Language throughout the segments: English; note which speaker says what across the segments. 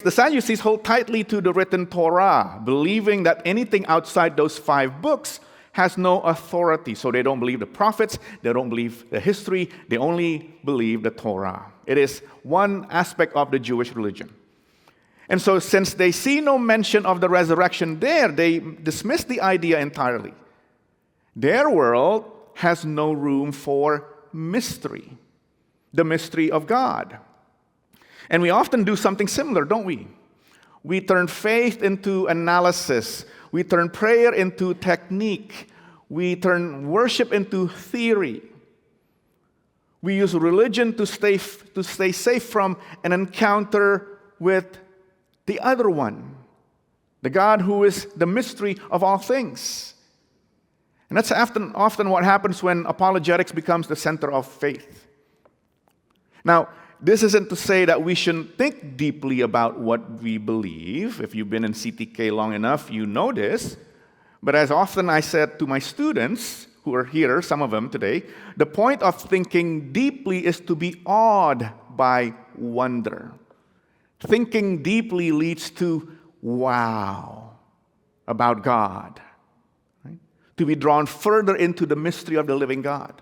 Speaker 1: The Sadducees hold tightly to the written Torah, believing that anything outside those 5 books has no authority. So they don't believe the prophets, they don't believe the history, they only believe the Torah. It is one aspect of the Jewish religion. And so since they see no mention of the resurrection there, they dismiss the idea entirely. Their world has no room for mystery, the mystery of God. And we often do something similar, don't we? We turn faith into analysis. We turn prayer into technique. We turn worship into theory. We use religion to stay safe from an encounter with the other one, the God who is the mystery of all things. And that's often what happens when apologetics becomes the center of faith. Now, this isn't to say that we shouldn't think deeply about what we believe. If you've been in CTK long enough, you know this. But as often I said to my students, who are here, some of them today, the point of thinking deeply is to be awed by wonder. Thinking deeply leads to wow about God. Right? To be drawn further into the mystery of the living God.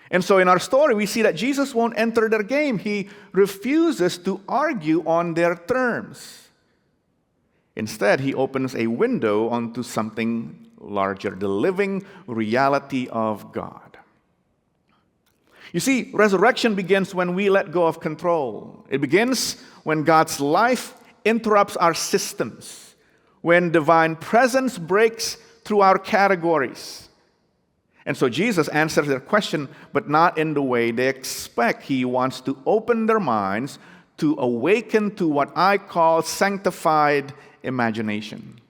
Speaker 1: And so in our story, we see that Jesus won't enter their game. He refuses to argue on their terms. Instead, he opens a window onto something larger, the living reality of God. You see, resurrection begins when we let go of control. It begins when God's life interrupts our systems, when divine presence breaks through our categories. And so Jesus answers their question, but not in the way they expect. He wants to open their minds to awaken to what I call sanctified imagination.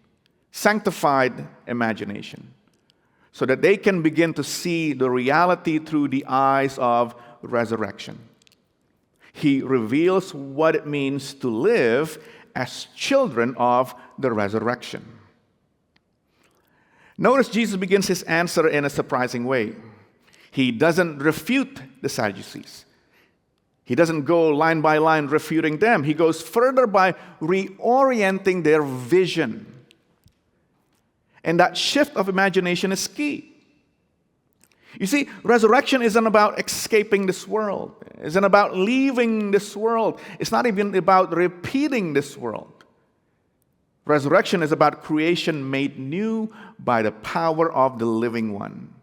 Speaker 1: Sanctified imagination. So that they can begin to see the reality through the eyes of resurrection. He reveals what it means to live as children of the resurrection. Notice Jesus begins his answer in a surprising way. He doesn't refute the Sadducees. He doesn't go line by line refuting them. He goes further by reorienting their vision. And that shift of imagination is key. You see, resurrection isn't about escaping this world. It isn't about leaving this world. It's not even about repeating this world. Resurrection is about creation made new by the power of the living one.